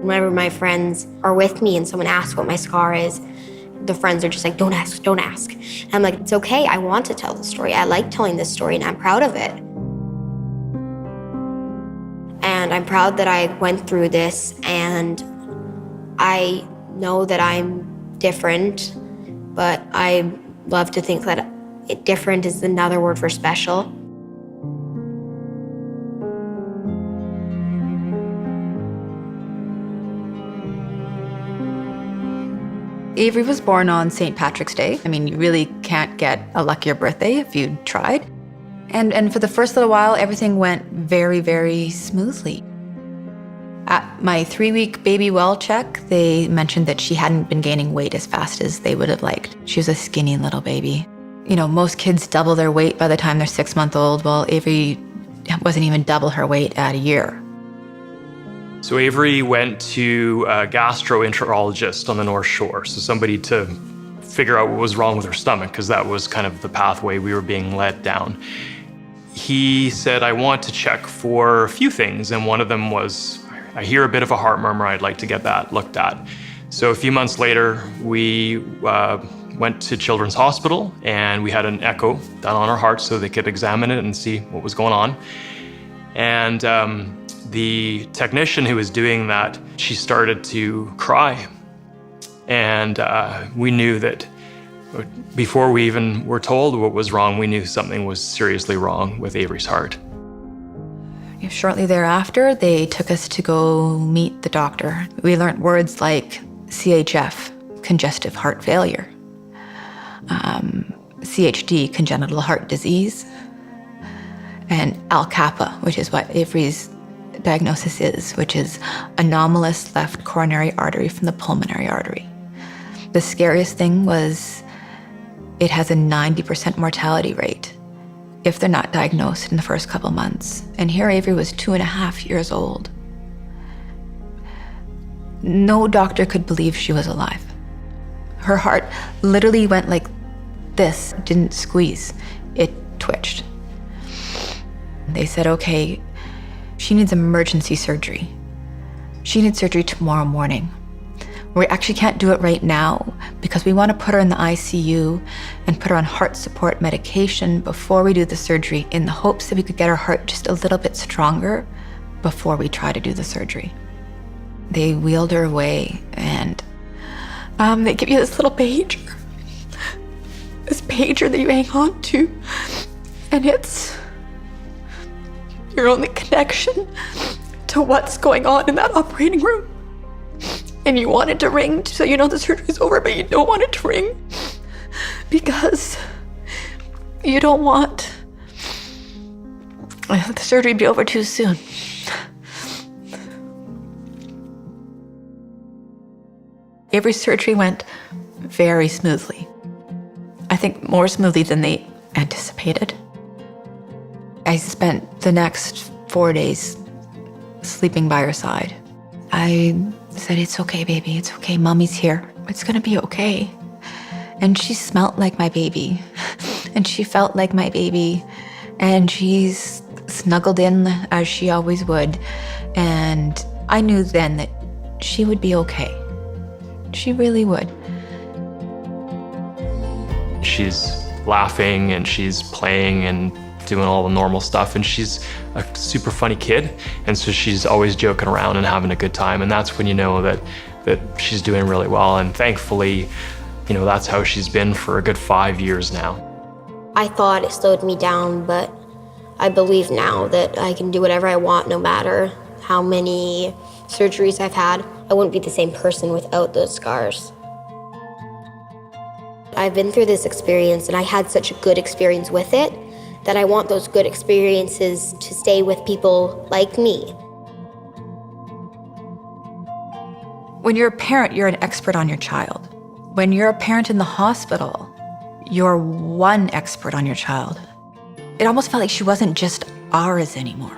Whenever my friends are with me and someone asks what my scar is, the friends are just like, don't ask, don't ask. And I'm like, it's okay, I want to tell the story. I like telling this story and I'm proud of it. And I'm proud that I went through this, and I know that I'm different, but I love to think that different is another word for special. Avery was born on St. Patrick's Day. I mean, you really can't get a luckier birthday if you tried. And for the first little while, everything went very, very smoothly. At my 3-week baby well check, they mentioned that she hadn't been gaining weight as fast as they would have liked. She was a skinny little baby. You know, most kids double their weight by the time they're 6-month-old. Well, Avery wasn't even double her weight at a year. So Avery went to a gastroenterologist on the North Shore, so somebody to figure out what was wrong with her stomach, because that was kind of the pathway we were being led down. He said, I want to check for a few things, and one of them was, I hear a bit of a heart murmur, I'd like to get that looked at. So a few months later, we went to Children's Hospital, and we had an echo done on her heart so they could examine it and see what was going on. And the technician who was doing that, she started to cry. And we knew that before we even were told what was wrong, we knew something was seriously wrong with Avery's heart. Shortly thereafter, they took us to go meet the doctor. We learned words like CHF, congestive heart failure, CHD, congenital heart disease, and Al-Kappa, which is what Avery's diagnosis is, which is anomalous left coronary artery from the pulmonary artery. The scariest thing was it has a 90% mortality rate if they're not diagnosed in the first couple months. And here Avery was 2.5 years old. No doctor could believe she was alive. Her heart literally went like this, didn't squeeze, it twitched. They said, okay, she needs emergency surgery. She needs surgery tomorrow morning. We actually can't do it right now because we want to put her in the ICU and put her on heart support medication before we do the surgery, in the hopes that we could get her heart just a little bit stronger before we try to do the surgery. They wheeled her away, and they give you this little pager. This pager that you hang on to, and it's your only connection to what's going on in that operating room. And you want it to ring so you know the surgery's over, but you don't want it to ring because you don't want the surgery to be over too soon. Avery's surgery went very smoothly. I think more smoothly than they anticipated. I spent the next 4 days sleeping by her side. I said, it's okay, baby, it's okay, mommy's here. It's gonna be okay. And she smelled like my baby, and she felt like my baby, and she's snuggled in as she always would. And I knew then that she would be okay. She really would. She's laughing and she's playing and doing all the normal stuff, and she's a super funny kid, and so she's always joking around and having a good time, and that's when you know that she's doing really well. And thankfully, you know, that's how she's been for a good 5 years now. I thought it slowed me down, but I believe now that I can do whatever I want, no matter how many surgeries I've had. I wouldn't be the same person without those scars. I've been through this experience, and I had such a good experience with it that I want those good experiences to stay with people like me. When you're a parent, you're an expert on your child. When you're a parent in the hospital, you're one expert on your child. It almost felt like she wasn't just ours anymore.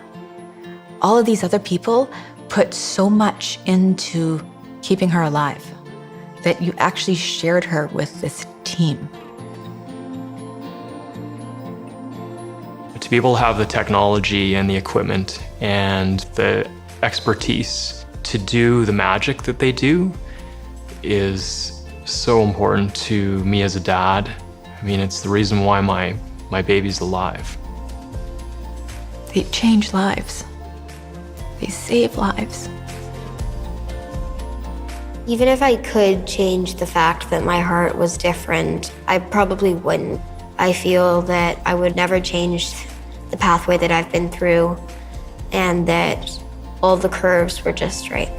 All of these other people put so much into keeping her alive that you actually shared her with this team. To be able to have the technology and the equipment and the expertise to do the magic that they do is so important to me as a dad. I mean, it's the reason why my baby's alive. They change lives. They save lives. Even if I could change the fact that my heart was different, I probably wouldn't. I feel that I would never change the pathway that I've been through and that all the curves were just right.